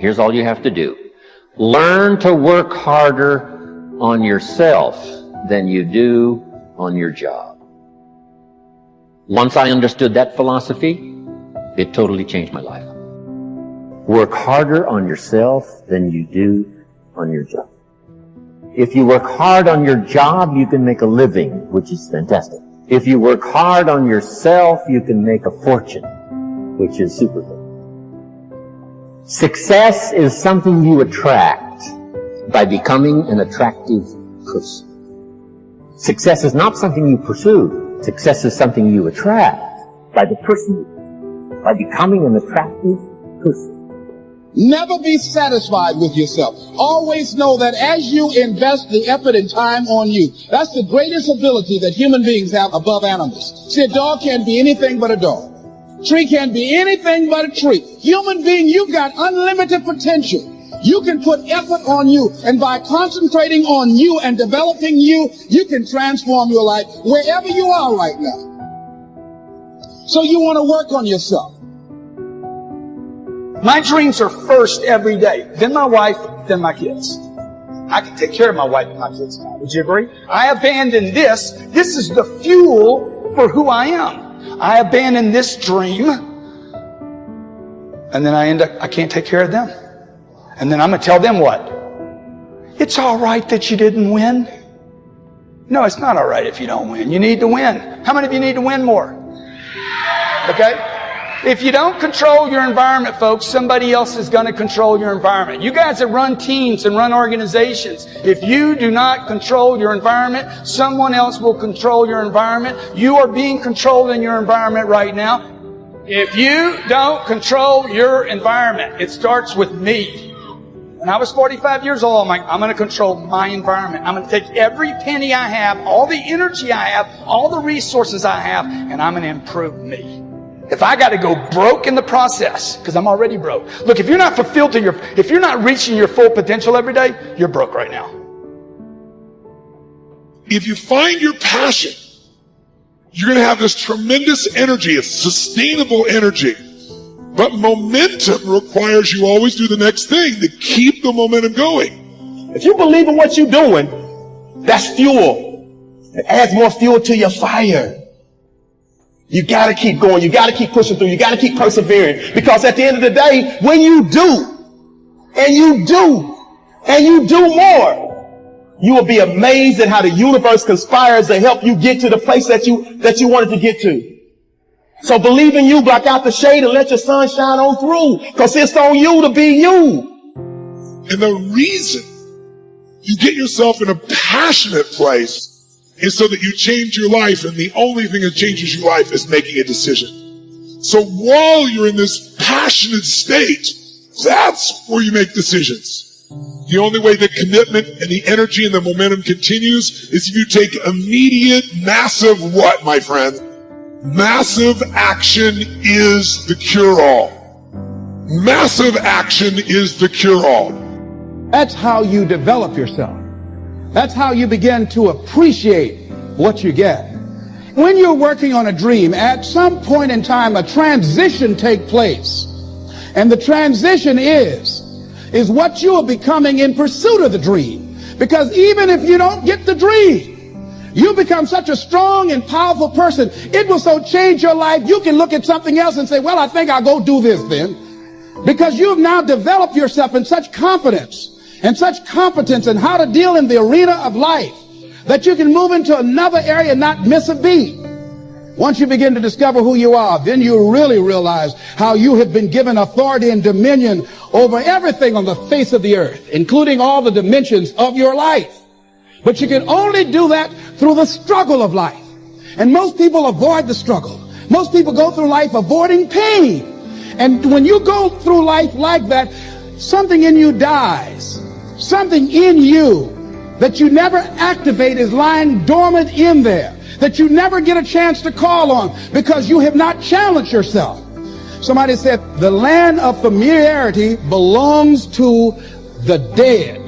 Here's all you have to do. Learn to work harder on yourself than you do on your job. Once I understood that philosophy, it totally changed my life. Work harder on yourself than you do on your job. If you work hard on your job, you can make a living, which is fantastic. If you work hard on yourself, you can make a fortune, which is super fun. Success is something you attract by becoming an attractive person. Success is not something you pursue. Success is something you attract by becoming an attractive person. Never be satisfied with yourself. Always know that as you invest the effort and time on you, that's the greatest ability that human beings have above animals. See, a dog can't be anything but a dog. Tree can't be anything but a tree. Human being, you've got unlimited potential. You can put effort on you, and by concentrating on you and developing you, you can transform your life wherever you are right now. So you want to work on yourself. My dreams are first every day, then my wife, then my kids. I can take care of my wife and my kids now. Would you agree? I abandoned this. This is the fuel for who I am. I abandon this dream, and then I can't take care of them. And then I'm going to tell them what? It's all right that you didn't win. No, it's not all right if you don't win. You need to win. How many of you need to win more? Okay? If you don't control your environment, folks, somebody else is going to control your environment. You guys that run teams and run organizations, if you do not control your environment, someone else will control your environment. You are being controlled in your environment right now. If you don't control your environment, it starts with me. When I was 45 years old, I'm like, I'm going to control my environment. I'm going to take every penny I have, all the energy I have, all the resources I have, and I'm going to improve me. If I got to go broke in the process, because I'm already broke. Look, if you're not fulfilled if you're not reaching your full potential every day, you're broke right now. If you find your passion, you're going to have this tremendous energy. It's sustainable energy. But momentum requires you always do the next thing to keep the momentum going. If you believe in what you're doing, that's fuel. It adds more fuel to your fire. You got to keep going. You got to keep pushing through. You got to keep persevering. Because at the end of the day, when you do, and you do, and you do more, you will be amazed at how the universe conspires to help you get to the place that you wanted to get to. So believe in you, block out the shade, and let your sun shine on through. Because it's on you to be you. And the reason you get yourself in a passionate place is so that you change your life, and the only thing that changes your life is making a decision. So while you're in this passionate state, that's where you make decisions. The only way the commitment and the energy and the momentum continues is if you take immediate, massive what, my friend? Massive action is the cure-all. Massive action is the cure-all. That's how you develop yourself. That's how you begin to appreciate what you get. When you're working on a dream, at some point in time, a transition takes place. And the transition is what you are becoming in pursuit of the dream. Because even if you don't get the dream, you become such a strong and powerful person. It will so change your life, you can look at something else and say, well, I think I'll go do this then. Because you have now developed yourself in such confidence and such competence in how to deal in the arena of life that you can move into another area and not miss a beat. Once you begin to discover who you are, then you really realize how you have been given authority and dominion over everything on the face of the earth, including all the dimensions of your life. But you can only do that through the struggle of life. And most people avoid the struggle. Most people go through life avoiding pain. And when you go through life like that, something in you dies. Something in you that you never activate is lying dormant in there, that you never get a chance to call on because you have not challenged yourself. Somebody said the land of familiarity belongs to the dead.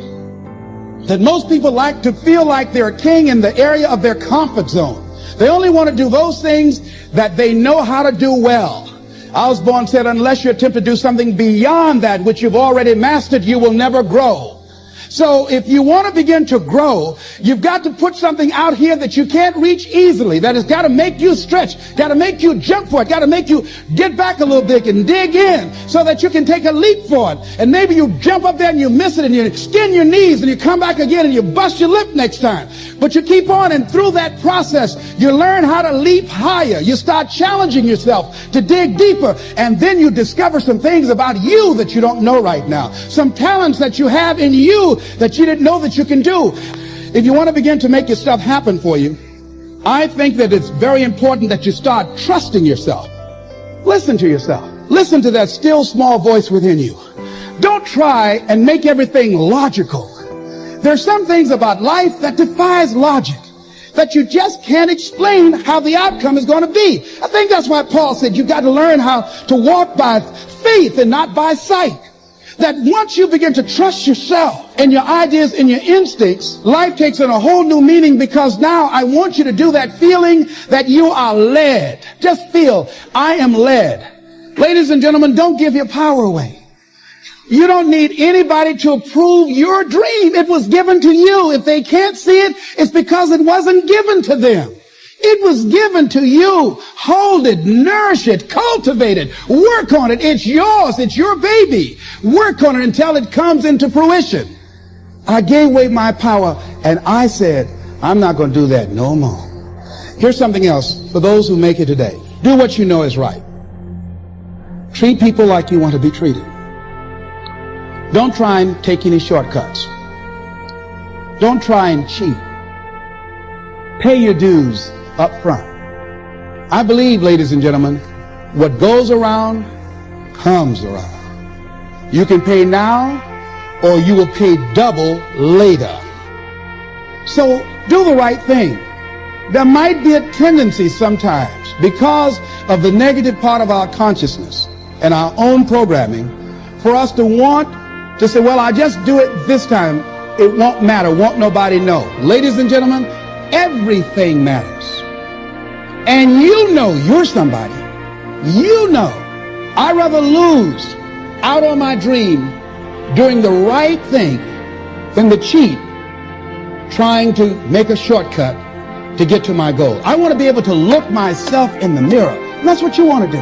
That most people like to feel like they're a king in the area of their comfort zone. They only want to do those things that they know how to do well. Osborne said, unless you attempt to do something beyond that which you've already mastered, you will never grow. So if you want to begin to grow, you've got to put something out here that you can't reach easily, that has got to make you stretch, got to make you jump for it, got to make you get back a little bit and dig in so that you can take a leap for it. And maybe you jump up there and you miss it and you skin your knees and you come back again and you bust your lip next time. But you keep on, and through that process, you learn how to leap higher. You start challenging yourself to dig deeper, and then you discover some things about you that you don't know right now. Some talents that you have in you that you didn't know that you can do. If you want to begin to make your stuff happen for you, I think that it's very important that you start trusting yourself. Listen to yourself. Listen to that still small voice within you. Don't try and make everything logical. There's some things about life that defies logic, that you just can't explain how the outcome is going to be. I think that's why Paul said you've got to learn how to walk by faith and not by sight. That once you begin to trust yourself and your ideas and your instincts, life takes on a whole new meaning, because now I want you to do that feeling that you are led. Just feel, I am led. Ladies and gentlemen, don't give your power away. You don't need anybody to approve your dream. It was given to you. If they can't see it, it's because it wasn't given to them. It was given to you. Hold it, nourish it, cultivate it, work on it. It's yours. It's your baby. Work on it until it comes into fruition. I gave away my power and I said, I'm not going to do that no more. Here's something else for those who make it today. Do what you know is right. Treat people like you want to be treated. Don't try and take any shortcuts. Don't try and cheat. Pay your dues up front. I believe, ladies and gentlemen, what goes around comes around. You can pay now, or you will pay double later. So do the right thing. There might be a tendency sometimes, because of the negative part of our consciousness and our own programming, for us to want to say, well, I just do it this time. It won't matter. Won't nobody know. Ladies and gentlemen, everything matters. And you know you're somebody. You know. I'd rather lose out on my dream doing the right thing than to cheat trying to make a shortcut to get to my goal. I want to be able to look myself in the mirror. And that's what you want to do.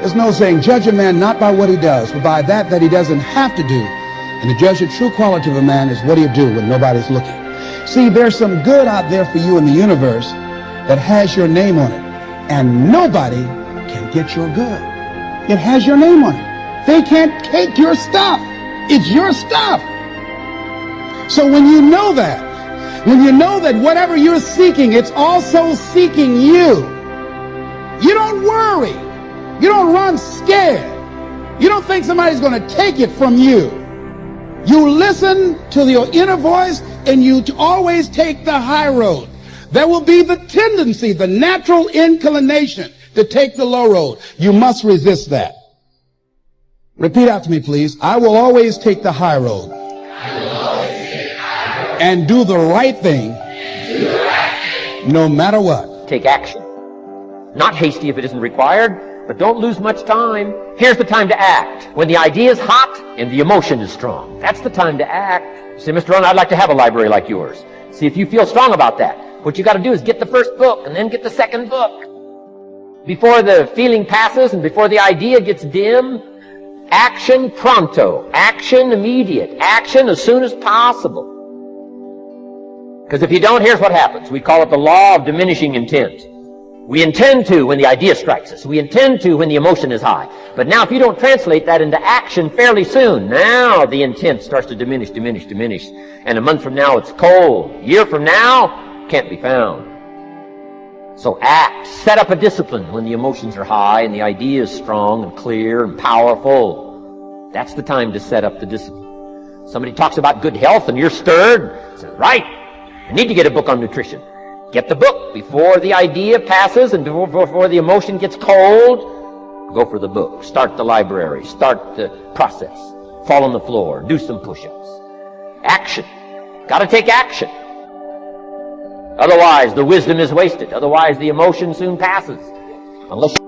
There's no saying, judge a man not by what he does, but by that he doesn't have to do. And to judge the true quality of a man is what do you do when nobody's looking. See, there's some good out there for you in the universe that has your name on it. And nobody can get your good. It has your name on it. They can't take your stuff. It's your stuff. So when you know that whatever you're seeking, it's also seeking you, you don't worry. You don't run scared. You don't think somebody's going to take it from you. You listen to your inner voice, and you always take the high road. There will be the tendency, the natural inclination to take the low road. You must resist that. Repeat after me, please. I will always take the high road. And do the right thing. No matter what. Take action. Not hasty if it isn't required. But don't lose much time. Here's the time to act. When the idea is hot and the emotion is strong. That's the time to act. Say, Mr. Rohn, I'd like to have a library like yours. See if you feel strong about that. What you got to do is get the first book and then get the second book. Before the feeling passes and before the idea gets dim, action pronto. Action immediate. Action as soon as possible. Because if you don't, here's what happens. We call it the law of diminishing intent. We intend to when the idea strikes us. We intend to when the emotion is high. But now if you don't translate that into action fairly soon, now the intent starts to diminish. And a month from now it's cold. A year from now, can't be found. So act. Set up a discipline when the emotions are high and the idea is strong and clear and powerful. That's the time to set up the discipline. Somebody talks about good health and you're stirred. Say, right, I need to get a book on nutrition. Get the book before the idea passes and before the emotion gets cold. Go for the book. Start the library. Start the process. Fall on the floor. Do some push-ups. Action. Got to take action. Otherwise, the wisdom is wasted. Otherwise, the emotion soon passes. Unless